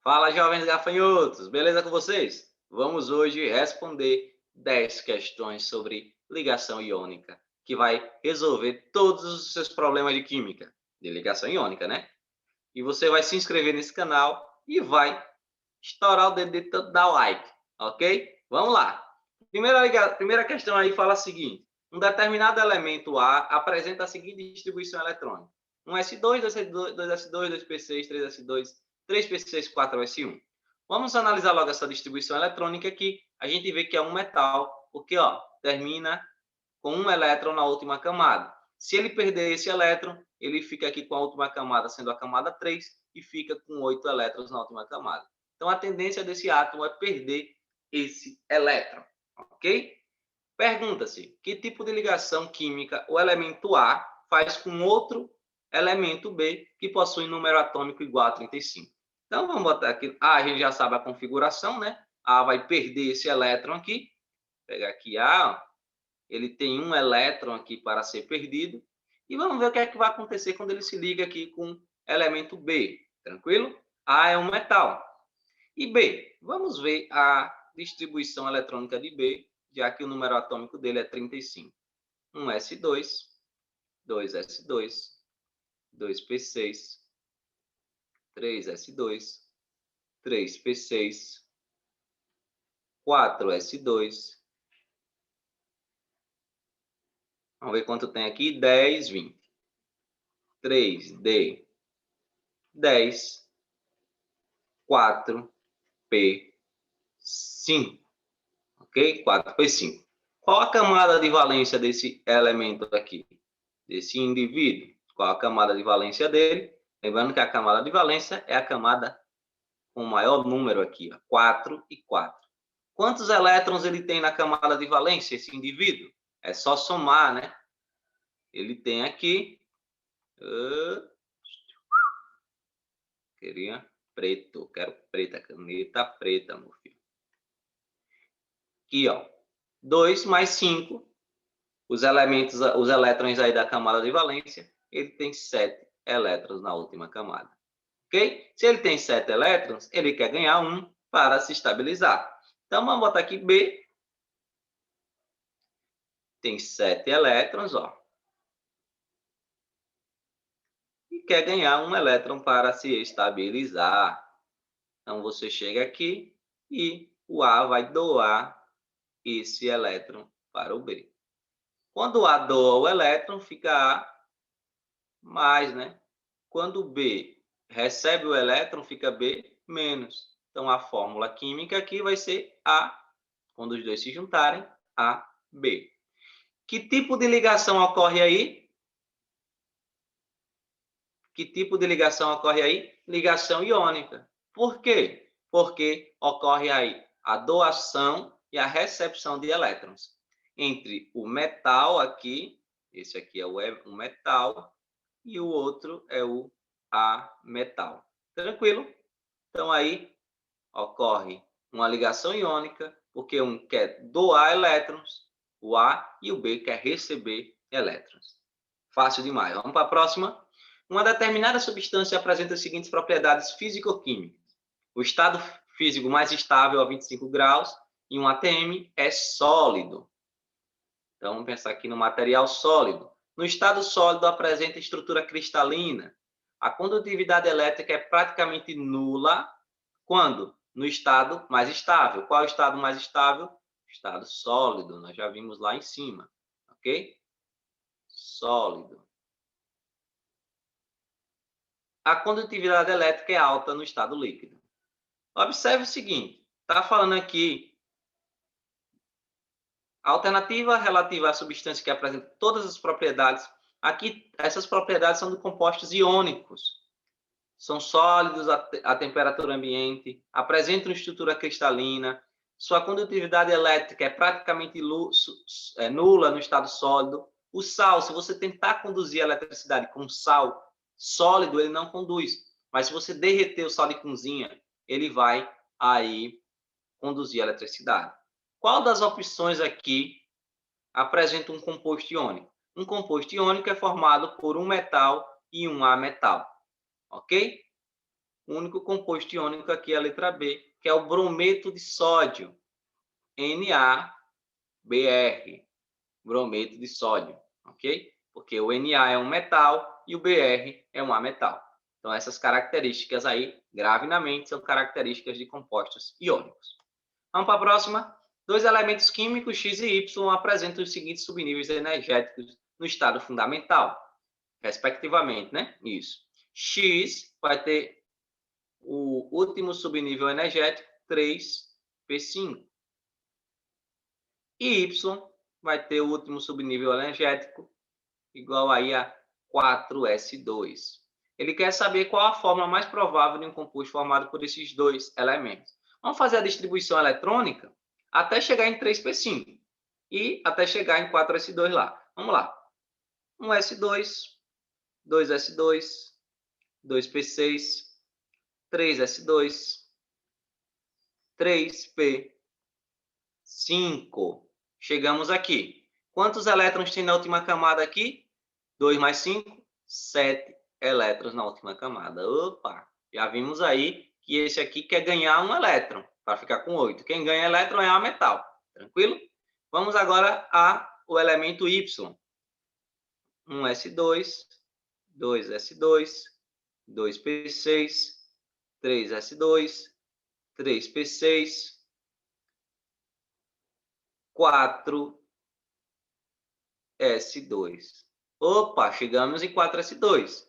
Fala, jovens gafanhotos, beleza com vocês? Vamos hoje responder 10 questões sobre ligação iônica, que vai resolver todos os seus problemas de química, de ligação iônica, né? E você vai se inscrever nesse canal e vai estourar o dedo de tanto dar like, ok? Vamos lá. Primeira questão aí fala o seguinte: um determinado elemento A apresenta a seguinte distribuição eletrônica: 1s2, 2s2, 2s2, 2p6, 3s2, 3p6, 4s1. Vamos analisar logo essa distribuição eletrônica aqui. A gente vê que é um metal, porque ó, termina com um elétron na última camada. Se ele perder esse elétron, ele fica aqui com a última camada sendo a camada 3 e fica com 8 elétrons na última camada. Então, a tendência desse átomo é perder esse elétron, ok? Pergunta-se, que tipo de ligação química o elemento A faz com outro elemento B que possui número atômico igual a 35? Então, vamos botar aqui, a gente já sabe a configuração, né? A vai perder esse elétron aqui. Vou pegar aqui A, ó. Ele tem um elétron aqui para ser perdido. E vamos ver o que é que vai acontecer quando ele se liga aqui com elemento B. Tranquilo? A é um metal. E B, vamos ver a distribuição eletrônica de B, já que o número atômico dele é 35. 1s2, 2s2, 2p6, 3s2, 3p6, 4s2. Vamos ver quanto tem aqui. 10, 20. 3d, 10, 4p5. Ok? 4p5. Qual a camada de valência desse elemento aqui? Desse indivíduo? Qual a camada de valência dele? Lembrando que a camada de valência é a camada com o maior número aqui, ó, 4 e 4. Quantos elétrons ele tem na camada de valência, esse indivíduo? É só somar, né? Ele tem aqui... queria preto, quero preta, caneta preta, meu filho. Aqui, ó. 2 mais 5, os elétrons aí da camada de valência, ele tem 7 elétrons na última camada. Ok? Se ele tem 7 elétrons, ele quer ganhar 1 para se estabilizar. Então, vamos botar aqui B. Tem 7 elétrons, ó. E quer ganhar 1 elétron para se estabilizar. Então, você chega aqui e o A vai doar esse elétron para o B. Quando o A doa o elétron, fica A mais, né? Quando o B recebe o elétron, fica B menos. Então, a fórmula química aqui vai ser A, quando os dois se juntarem, AB. Que tipo de ligação ocorre aí? Que tipo de ligação ocorre aí? Ligação iônica. Por quê? Porque ocorre aí a doação e a recepção de elétrons entre o metal aqui, esse aqui é o metal, e o outro é o ametal. Tranquilo? Então, aí ocorre uma ligação iônica, porque um quer doar elétrons, o A, e o B quer receber elétrons. Fácil demais. Vamos para a próxima. Uma determinada substância apresenta as seguintes propriedades físico-químicas. O estado físico mais estável a 25 graus e um ATM é sólido. Então, vamos pensar aqui no material sólido. No estado sólido, apresenta estrutura cristalina. A condutividade elétrica é praticamente nula quando? No estado mais estável. Qual é o estado mais estável? Estado sólido. Nós já vimos lá em cima. Ok? Sólido. A condutividade elétrica é alta no estado líquido. Observe o seguinte. Está falando aqui a alternativa relativa à substância que apresenta todas as propriedades. Aqui, essas propriedades são de compostos iônicos. São sólidos a temperatura ambiente, apresentam estrutura cristalina, sua condutividade elétrica é praticamente nula no estado sólido. O sal, se você tentar conduzir a eletricidade com sal sólido, ele não conduz. Mas se você derreter o sal de cozinha, ele vai aí conduzir a eletricidade. Qual das opções aqui apresenta um composto iônico? Um composto iônico é formado por um metal e um ametal. Ok? O único composto iônico aqui é a letra B, que é o brometo de sódio, NaBr, brometo de sódio, ok? Porque o Na é um metal e o Br é um ametal. Então, essas características aí, grave na mente, são características de compostos iônicos. Vamos para a próxima. Dois elementos químicos, X e Y, apresentam os seguintes subníveis energéticos no estado fundamental, respectivamente, né? Isso. X vai ter o último subnível energético, 3P5. E Y vai ter o último subnível energético, igual aí a 4S2. Ele quer saber qual a fórmula mais provável de um composto formado por esses dois elementos. Vamos fazer a distribuição eletrônica até chegar em 3P5 e até chegar em 4S2 lá. Vamos lá. 1S2, 2S2, 2P6, 3S2, 3P5. Chegamos aqui. Quantos elétrons tem na última camada aqui? 2 mais 5, 7 elétrons na última camada. Opa! Já vimos aí que esse aqui quer ganhar um elétron, para ficar com 8. Quem ganha elétron é a metal. Tranquilo? Vamos agora ao elemento Y. 1S2, 2S2, 2P6, 3S2, 3P6, 4S2. Opa, chegamos em 4S2.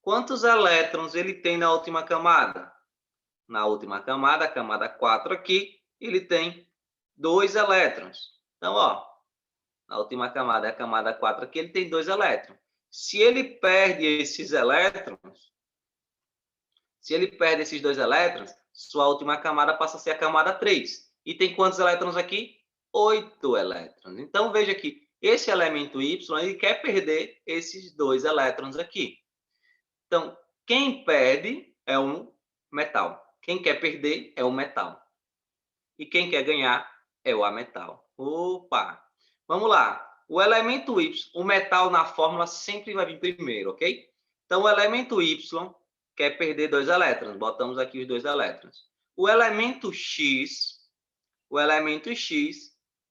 Quantos elétrons ele tem na última camada? Na última camada, a camada 4 aqui, ele tem 2 elétrons. Então, ó, na última camada, a camada 4 aqui, ele tem 2 elétrons. Se ele perde esses elétrons, sua última camada passa a ser a camada 3. E tem quantos elétrons aqui? 8 elétrons. Então, veja que esse elemento Y, ele quer perder esses 2 elétrons aqui. Então, quem perde é um metal. Quem quer perder é o metal. E quem quer ganhar é o ametal. Opa! Vamos lá. O elemento Y, o metal na fórmula sempre vai vir primeiro, ok? Então, o elemento Y quer perder 2 elétrons. Botamos aqui os 2 elétrons. O elemento X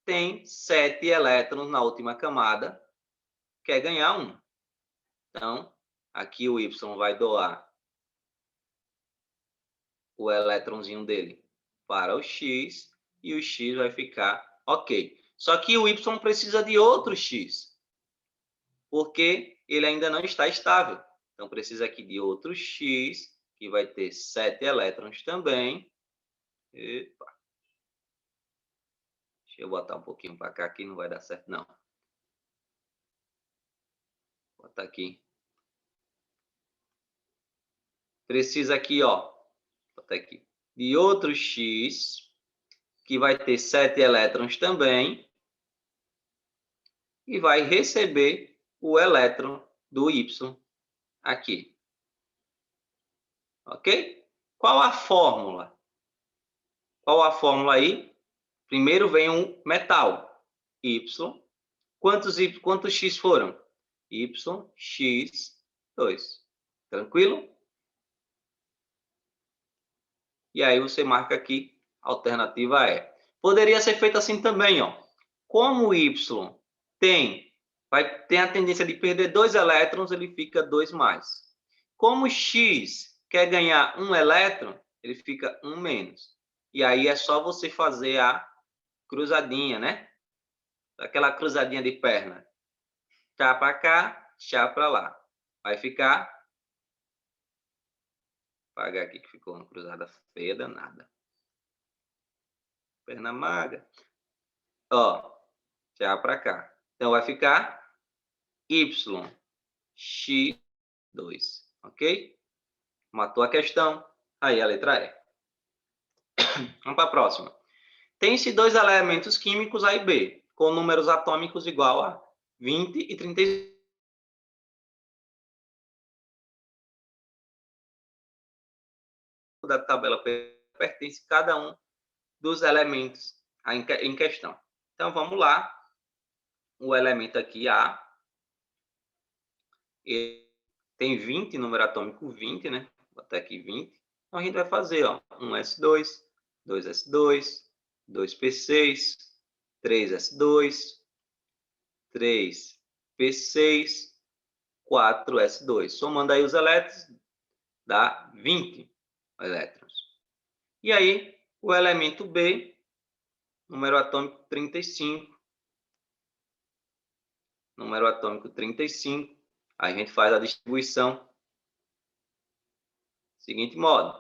tem 7 elétrons na última camada. Quer ganhar 1. Então, aqui o Y vai doar o elétronzinho dele para o X e o X vai ficar ok. Só que o Y precisa de outro X, porque ele ainda não está estável. Então, precisa aqui de outro X, que vai ter 7 elétrons também. Epa. Deixa eu botar um pouquinho para cá, aqui não vai dar certo, não. Vou botar aqui. Precisa aqui, ó. Botar aqui. De outro X, que vai ter 7 elétrons também. E vai receber o elétron do Y aqui. Ok? Qual a fórmula? Qual a fórmula aí? Primeiro vem um metal, Y. Quantos X foram? Y, X, 2. Tranquilo? E aí você marca aqui, a alternativa é. Poderia ser feito assim também, ó. Como o Y tem a tendência de perder 2 elétrons, ele fica 2 mais. Como o X quer ganhar 1 elétron, ele fica 1 menos. E aí é só você fazer a cruzadinha, né? Aquela cruzadinha de perna. Chá para cá, chá para lá. Vai ficar... Vou apagar aqui que ficou uma cruzada feia danada. Perna magra. Ó, chá para cá. Então vai ficar Y, X, 2. Ok? Matou a questão. Aí a letra E. Vamos para a próxima. Tem-se 2 elementos químicos A e B, com números atômicos igual a 20 e 35. Da tabela pertence cada um dos elementos em questão. Então, vamos lá. O elemento aqui, A, ele tem 20, número atômico 20, né? Vou botar aqui 20. Então, a gente vai fazer, ó, 1s2, 2s2, 2p6, 3s2, 3p6, 4s2. Somando aí os elétrons, dá 20 elétrons. E aí, o elemento B, número atômico 35, número atômico 35, a gente faz a distribuição seguinte modo: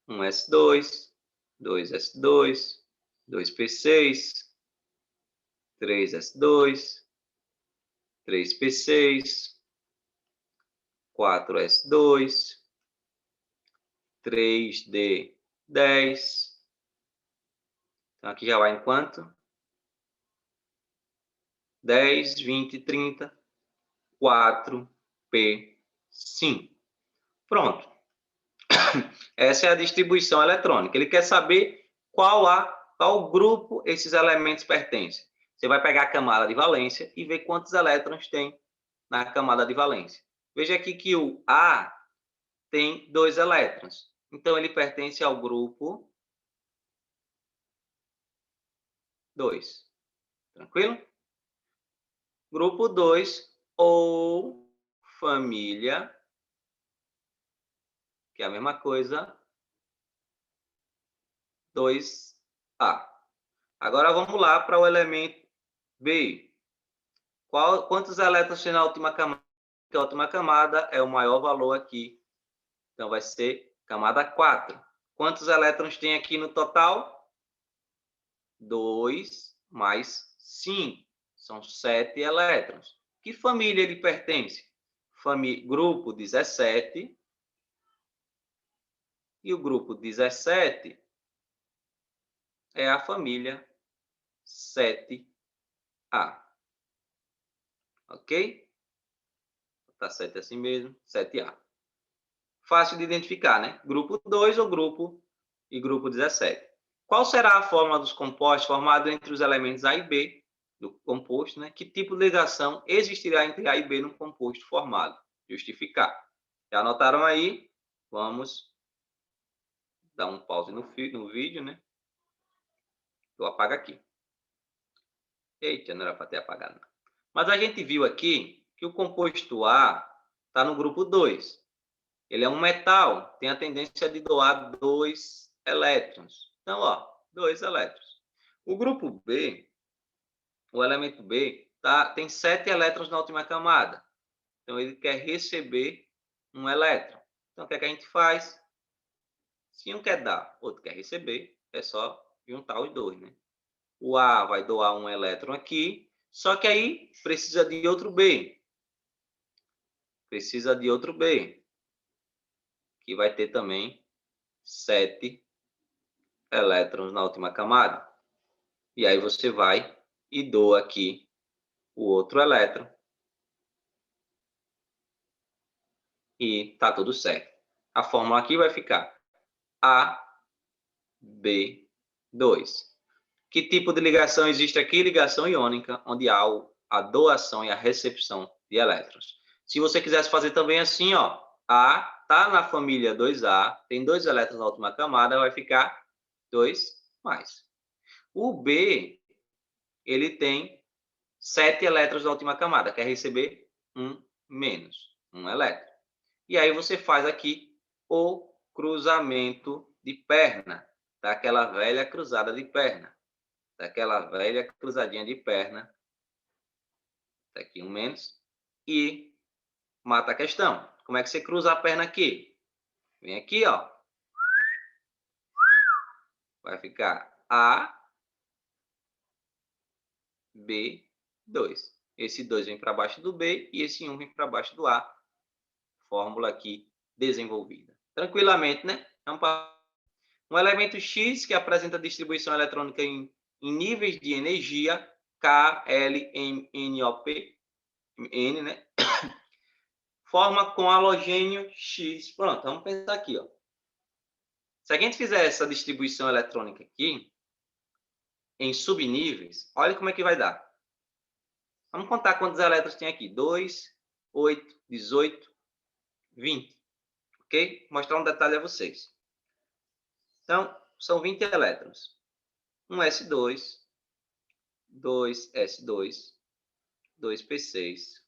1s2, 2s2, 2p6, 3s2, 3p6, 4s2, 3d10. Então, aqui já vai em quanto? 10, 20, 30, 4p5. Pronto. Essa é a distribuição eletrônica. Ele quer saber qual grupo esses elementos pertencem. Você vai pegar a camada de valência e ver quantos elétrons tem na camada de valência. Veja aqui que o A tem 2 elétrons. Então, ele pertence ao grupo 2. Tranquilo? Grupo 2 ou família, que é a mesma coisa, 2A. Agora vamos lá para o elemento B. Quantos elétrons tem na última camada? A última camada é o maior valor aqui. Então vai ser camada 4. Quantos elétrons tem aqui no total? 2 mais 5. São 7 elétrons. Que família ele pertence? Grupo 17. E o grupo 17 é a família 7A. Ok? Tá 7 assim mesmo, 7A. Fácil de identificar, né? Grupo 2 ou grupo 17. Qual será a fórmula dos compostos formados entre os elementos A e B do composto, né? Que tipo de ligação existirá entre A e B no composto formado? Justificar. Já anotaram aí? Vamos dar um pause no vídeo, né? Eu apago aqui. Eita, não era para ter apagado. Mas a gente viu aqui que o composto A está no grupo 2. Ele é um metal, tem a tendência de doar 2 elétrons. Então, ó, 2 elétrons. O grupo B, o elemento B, tem 7 elétrons na última camada. Então, ele quer receber um elétron. Então, o que é que a gente faz? Se um quer dar, outro quer receber, é só juntar os dois, né? O A vai doar um elétron aqui, só que aí precisa de outro B. Precisa de outro B, que vai ter também 7 elétrons na última camada. E aí você vai e doa aqui o outro elétron. E tá tudo certo. A fórmula aqui vai ficar AB2. Que tipo de ligação existe aqui? Ligação iônica, onde há a doação e a recepção de elétrons. Se você quisesse fazer também assim, ó, A está na família 2A, tem 2 elétrons na última camada, vai ficar 2 mais. O B, ele tem 7 elétrons na última camada, quer receber 1 menos, 1 elétron. E aí você faz aqui o cruzamento de perna, daquela velha cruzada de perna, daquela velha cruzadinha de perna, tá aqui 1 menos, e mata a questão. Como é que você cruza a perna aqui? Vem aqui, ó. Vai ficar A, B2. Esse 2 vem para baixo do B e esse 1 vem para baixo do A. Fórmula aqui desenvolvida. Tranquilamente, né? Um elemento X que apresenta distribuição eletrônica em níveis de energia, K, L, M, N, O, P, N, né? Forma com halogênio X. Pronto, vamos pensar aqui, ó. Se a gente fizer essa distribuição eletrônica aqui, em subníveis, olha como é que vai dar. Vamos contar quantos elétrons tem aqui. 2, 8, 18, 20. Ok? mostrar um detalhe a vocês. Então, são 20 elétrons. 1s2, 2s2, 2p6,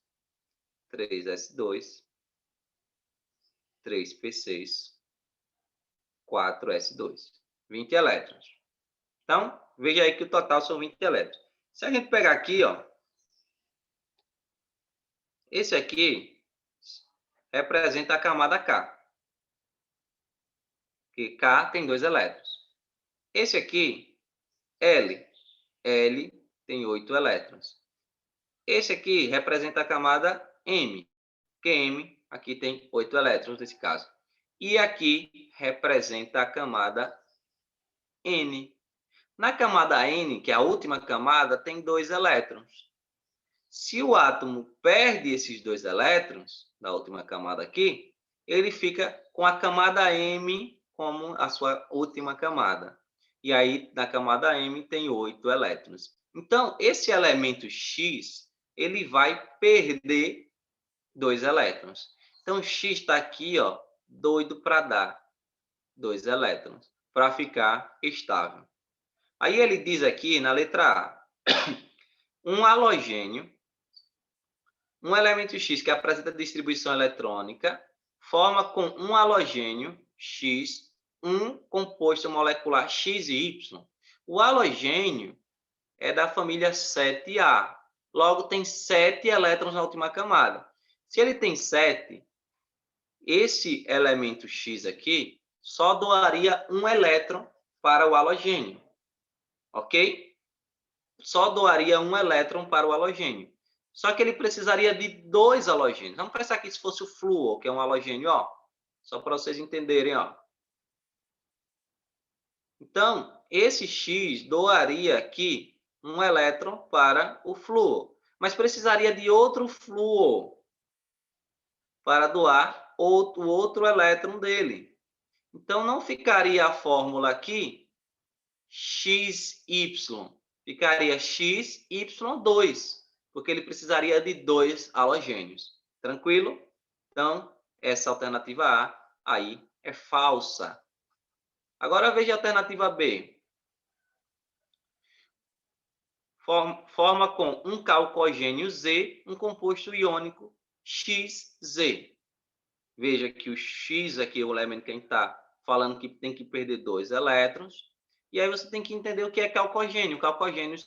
3s2, 3p6, 4s2. 20 elétrons. Então, veja aí que o total são 20 elétrons. Se a gente pegar aqui, ó, esse aqui representa a camada K. Que K tem 2 elétrons. Esse aqui, L. L tem 8 elétrons. Esse aqui representa a camada M. Que M aqui tem 8 elétrons nesse caso. E aqui representa a camada N. Na camada N, que é a última camada, tem 2 elétrons. Se o átomo perde esses 2 elétrons, da última camada aqui, ele fica com a camada M como a sua última camada. E aí, na camada M, tem 8 elétrons. Então, esse elemento X, ele vai perder 2 elétrons. Então, X está aqui, ó, doido para dar 2 elétrons, para ficar estável. Aí ele diz aqui, na letra A, um halogênio, um elemento X que apresenta distribuição eletrônica, forma com um halogênio X, um composto molecular X e Y. O halogênio é da família 7A. Logo, tem 7 elétrons na última camada. Se ele tem 7, esse elemento X aqui só doaria um elétron para o halogênio. Ok? Só doaria um elétron para o halogênio. Só que ele precisaria de 2 halogênios. Vamos pensar aqui se fosse o flúor, que é um halogênio, ó. Só para vocês entenderem, ó. Então, esse X doaria aqui um elétron para o flúor. Mas precisaria de outro flúor para doar o outro elétron dele. Então, não ficaria a fórmula aqui XY. Ficaria XY2, porque ele precisaria de 2 halogênios. Tranquilo? Então, essa alternativa A aí é falsa. Agora veja a alternativa B. Forma com um calcogênio Z, um composto iônico XZ. Veja que o X aqui, o elemento que a gente está falando que tem que perder 2 elétrons. E aí você tem que entender o que é calcogênio. Calcogênios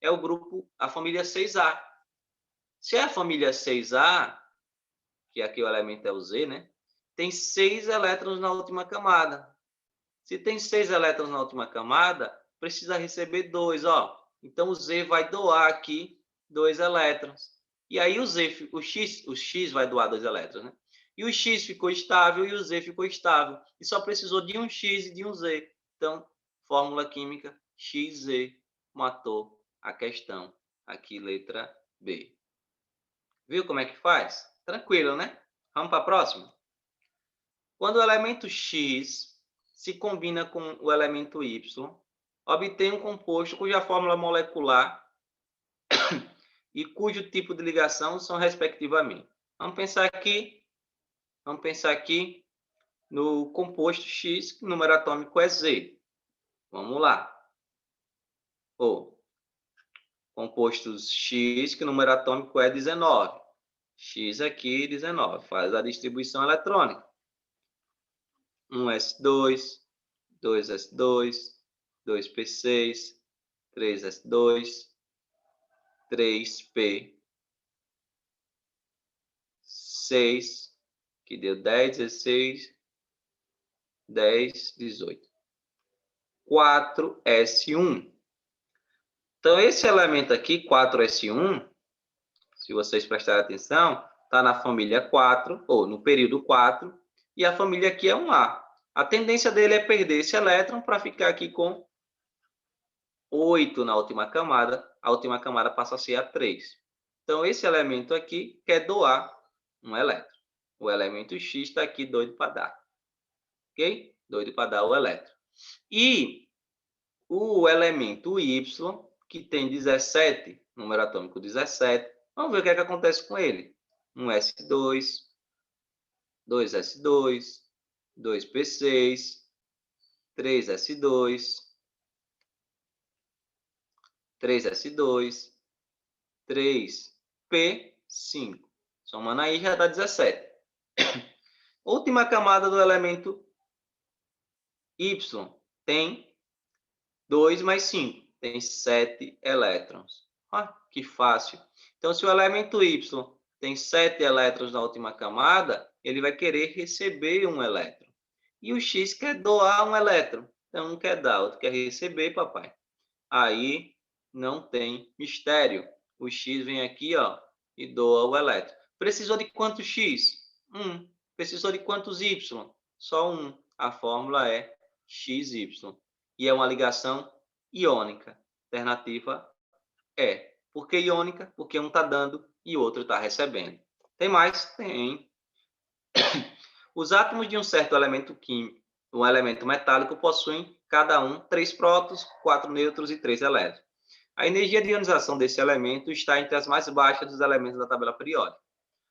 é o grupo, a família 6A. Se é a família 6A, que aqui o elemento é o Z, né? Tem 6 elétrons na última camada. Se tem 6 elétrons na última camada, precisa receber 2, ó. Então o Z vai doar aqui 2 elétrons. E aí o X vai doar 2 elétrons, né? E o X ficou estável e o Z ficou estável. E só precisou de um X e de um Z. Então, fórmula química XZ matou a questão. Aqui, letra B. Viu como é que faz? Tranquilo, né? Vamos para a próxima? Quando o elemento X se combina com o elemento Y, obtém um composto cuja fórmula molecular e cujo tipo de ligação são respectivamente. Vamos pensar aqui no composto X, que o número atômico é Z. Vamos lá. Compostos X, que o número atômico é 19. X aqui, 19. Faz a distribuição eletrônica. 1s2, 2s2, 2p6, 3s2, 3p6, que deu 10, 16, 10, 18. 4s1. Então, esse elemento aqui, 4s1, se vocês prestarem atenção, está na família 4, ou no período 4, e a família aqui é 1A. A tendência dele é perder esse elétron para ficar aqui com 8 na última camada. A última camada passa a ser a 3. Então, esse elemento aqui quer doar um elétron. O elemento X está aqui doido para dar. Ok? Doido para dar o elétron. E o elemento Y, que tem 17, número atômico 17, vamos ver o que é que acontece com ele. 1s2, 2s2, 2p6, 3s2, 3s2, 3p5. Somando aí já dá 17. Última camada do elemento Y tem 2 mais 5, tem 7 elétrons. Ah, que fácil. Então, se o elemento Y tem 7 elétrons na última camada, ele vai querer receber um elétron. E o X quer doar um elétron. Então, um quer dar, outro quer receber, papai. Aí não tem mistério. O X vem aqui, ó, e doa o elétron. Precisou de quantos X? 1. Precisou de quantos Y? Só 1. A fórmula é XY. E é uma ligação iônica. Alternativa é. Por que iônica? Porque um está dando e o outro está recebendo. Tem mais? Tem. Os átomos de um certo elemento químico, um elemento metálico, possuem cada um 3 prótons, 4 nêutrons e 3 elétrons. A energia de ionização desse elemento está entre as mais baixas dos elementos da tabela periódica.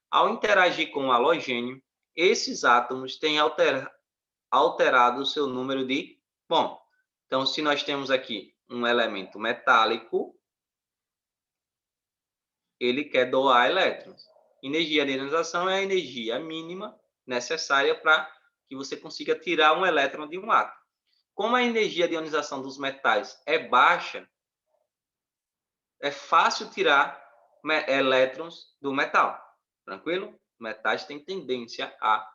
Ao interagir com o halogênio, esses átomos têm alterado o seu número de... Bom, então, se nós temos aqui um elemento metálico, ele quer doar elétrons. Energia de ionização é a energia mínima necessária para que você consiga tirar um elétron de um átomo. Como a energia de ionização dos metais é baixa, é fácil tirar elétrons do metal. Tranquilo? Metais têm tendência a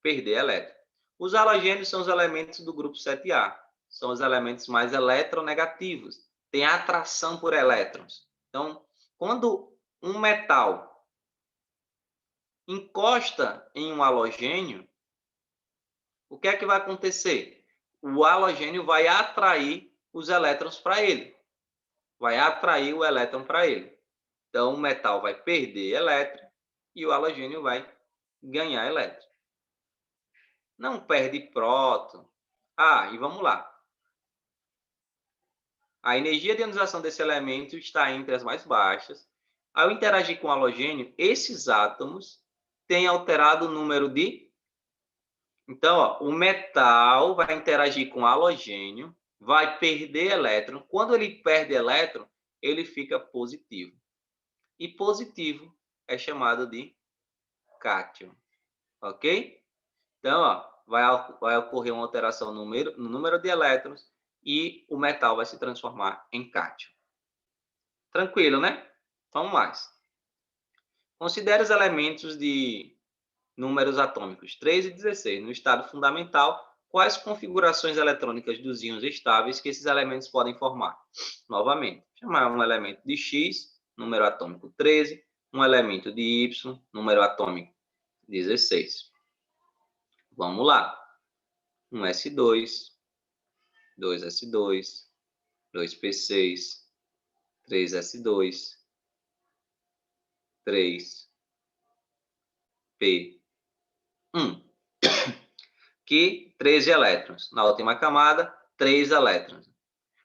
perder elétrons. Os halogênios são os elementos do grupo 7A. São os elementos mais eletronegativos. Tem atração por elétrons. Então, quando um metal encosta em um halogênio, o que é que vai acontecer? O halogênio vai atrair os elétrons para ele. Vai atrair o elétron para ele. Então, o metal vai perder elétron e o halogênio vai ganhar elétron. Não perde próton. Ah, e vamos lá. A energia de ionização desse elemento está entre as mais baixas. Ao interagir com o halogênio, esses átomos têm alterado o número de... Então, ó, o metal vai interagir com o halogênio, vai perder elétron. Quando ele perde elétron, ele fica positivo. E positivo é chamado de cátion. Ok? Então, ó, vai ocorrer uma alteração no número de elétrons e o metal vai se transformar em cátion. Tranquilo, né? Vamos mais. Considere os elementos de números atômicos 3 e 16. No estado fundamental, quais configurações eletrônicas dos íons estáveis que esses elementos podem formar? Novamente, chamar um elemento de X, número atômico 13, um elemento de Y, número atômico 16. Vamos lá. 1s2, 2s2, 2p6, 3s2, 3p1. Que 13 elétrons. Na última camada, 3 elétrons.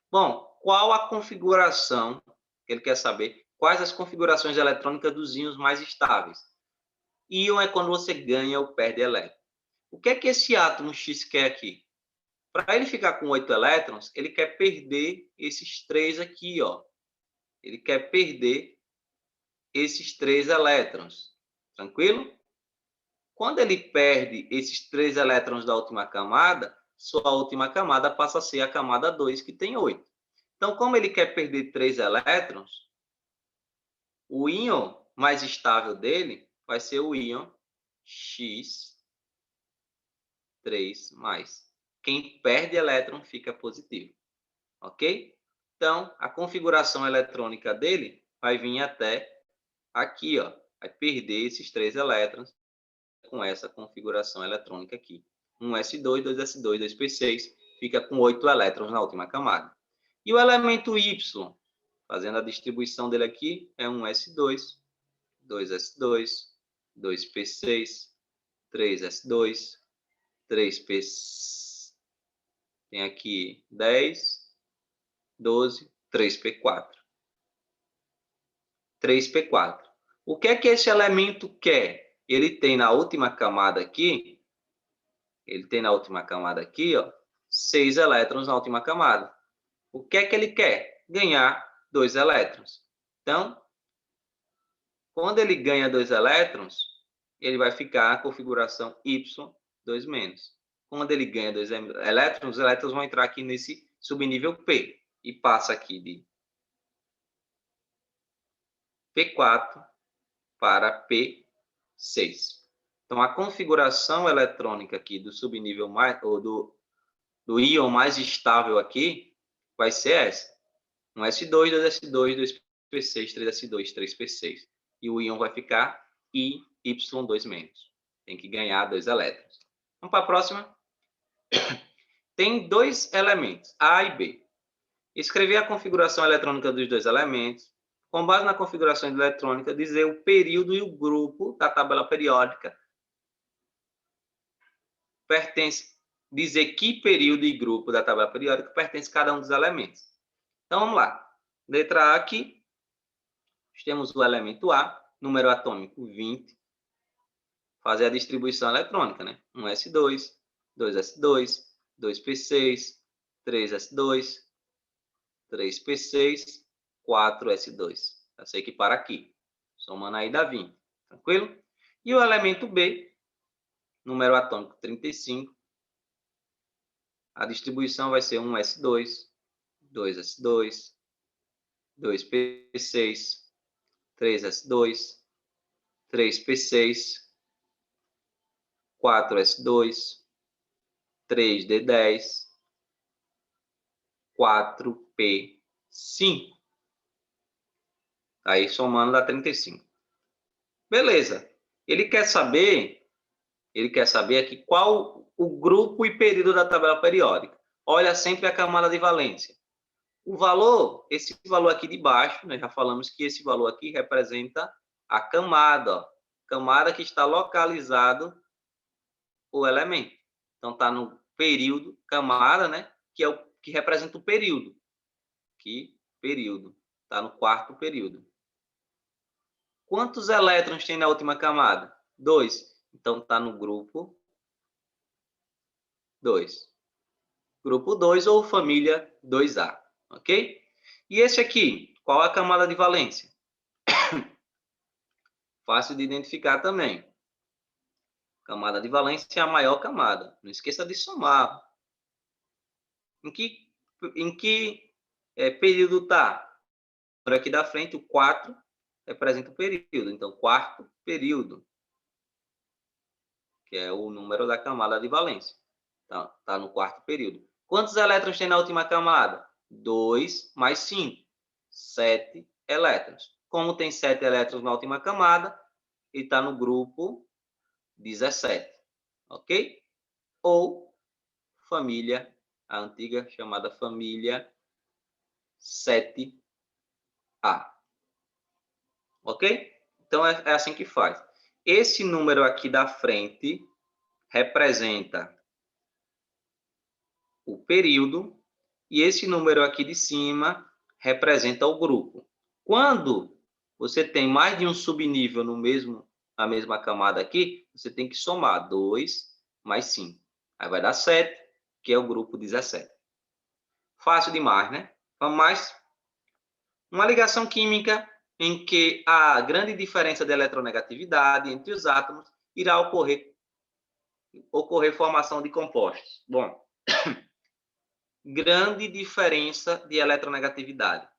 Bom, qual a configuração? Ele quer saber quais as configurações eletrônicas dos íons mais estáveis. Íon é quando você ganha ou perde elétron. O que é que esse átomo X quer aqui? Para ele ficar com 8 elétrons, ele quer perder esses 3 aqui, ó. Ele quer perder esses 3 elétrons. Tranquilo? Quando ele perde esses 3 elétrons da última camada, sua última camada passa a ser a camada 2, que tem 8. Então, como ele quer perder 3 elétrons, o íon mais estável dele vai ser o íon X3+. Quem perde elétron fica positivo. Ok? Então, a configuração eletrônica dele vai vir até aqui, ó. Vai perder esses 3 elétrons com essa configuração eletrônica aqui. 1s2, 2s2, 2p6, fica com 8 elétrons na última camada. E o elemento Y, fazendo a distribuição dele aqui, é 1s2, 2s2, 2p6, 3s2, 3p... Tem aqui 10, 12, 3p4. 3p4. O que é que esse elemento quer? Ele tem na última camada aqui, Ele tem na última camada aqui, ó, 6 elétrons na última camada. O que é que ele quer? Ganhar 2 elétrons. Então, quando ele ganha 2 elétrons, ele vai ficar a configuração Y2-. Quando ele ganha 2 elétrons, os elétrons vão entrar aqui nesse subnível P. E passa aqui de P4 para P6. Então, a configuração eletrônica aqui do subnível mais, ou do íon mais estável aqui, vai ser essa. 1s2, 2s2, 2p6, 3s2, 3p6. E o íon vai ficar IY2-. Tem que ganhar 2 elétrons. Vamos para a próxima. Tem 2 elementos, A e B. Escrever a configuração eletrônica dos 2 elementos. Com base na configuração eletrônica, dizer o período e o grupo da tabela periódica. Dizer que período e grupo da tabela periódica pertence a cada um dos elementos. Então, vamos lá. Letra A aqui. Temos o elemento A, número atômico 20. Fazer a distribuição eletrônica, né? 1s2, 2s2, 2p6, 3s2, 3p6, 4s2. Eu sei que para aqui. Somando aí dá 20. Tranquilo? E o elemento B, número atômico 35. A distribuição vai ser 1s2, 2s2, 2p6, 3s2, 3p6, 4s2, 3d10, 4p5. Aí somando dá 35. Beleza. Ele quer saber aqui qual o grupo e período da tabela periódica. Olha sempre a camada de valência. O valor, esse valor aqui de baixo, nós já falamos que esse valor aqui representa a camada, ó, camada que está localizado o elemento. Então está no período, camada, né, que é o que representa o período. Aqui, período, está no quarto período. Quantos elétrons tem na última camada? 2. Então está no grupo 2. Grupo 2 ou família 2A. Ok? E esse aqui, qual a camada de valência? Fácil de identificar também. Camada de valência é a maior camada. Não esqueça de somar. Em que período está? Por aqui da frente, o 4 representa o período. Então, quarto período, que é o número da camada de valência. Está no quarto período. Quantos elétrons tem na última camada? 2 mais 5. 7 elétrons. Como tem 7 elétrons na última camada, ele está no grupo 17. Ok? Ou família, a antiga chamada família 7A. Ok? Então, é assim que faz. Esse número aqui da frente representa o período e esse número aqui de cima representa o grupo. Quando você tem mais de um subnível na mesma camada aqui, você tem que somar 2 mais 5. Aí vai dar 7, que é o grupo 17. Fácil demais, né? Vamos mais. Uma ligação química em que a grande diferença de eletronegatividade entre os átomos irá ocorrer formação de compostos. Bom, grande diferença de eletronegatividade.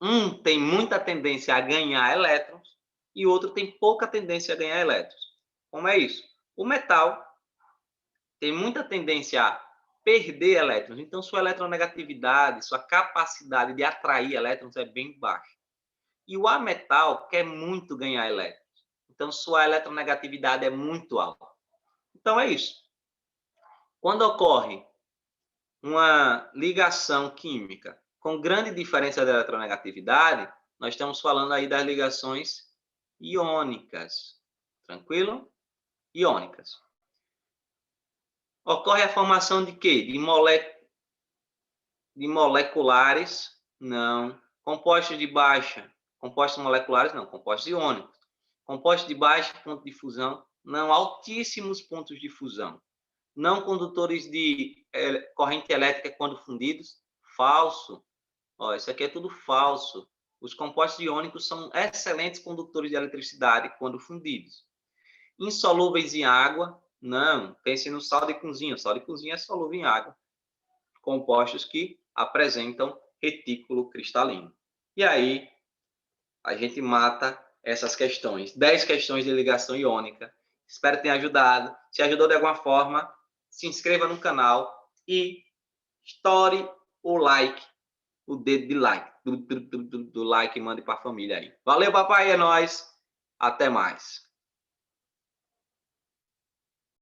Um tem muita tendência a ganhar elétrons e o outro tem pouca tendência a ganhar elétrons. Como é isso? O metal tem muita tendência a perder elétrons, então sua eletronegatividade, sua capacidade de atrair elétrons é bem baixa. E o ametal quer muito ganhar elétrons, então sua eletronegatividade é muito alta. Então é isso. Quando ocorre uma ligação química com grande diferença de eletronegatividade, nós estamos falando aí das ligações iônicas. Tranquilo? Iônicas. Ocorre a formação de quê? De moleculares? Não. Compostos de baixa? Compostos moleculares? Não. Compostos iônicos. Compostos de baixo ponto de fusão? Não. Altíssimos pontos de fusão. não condutores de corrente elétrica quando fundidos? Falso. Ó, isso aqui é tudo falso. Os compostos iônicos são excelentes condutores de eletricidade quando fundidos. Insolúveis em água? Não. Pense no sal de cozinha. O sal de cozinha é solúvel em água. Compostos que apresentam retículo cristalino. E aí, a gente mata essas questões. 10 questões de ligação iônica. Espero que tenha ajudado. Se ajudou de alguma forma, se inscreva no canal e estoure o like, o dedo de like. Do like, mande para a família aí. Valeu, papai, é nóis. Até mais.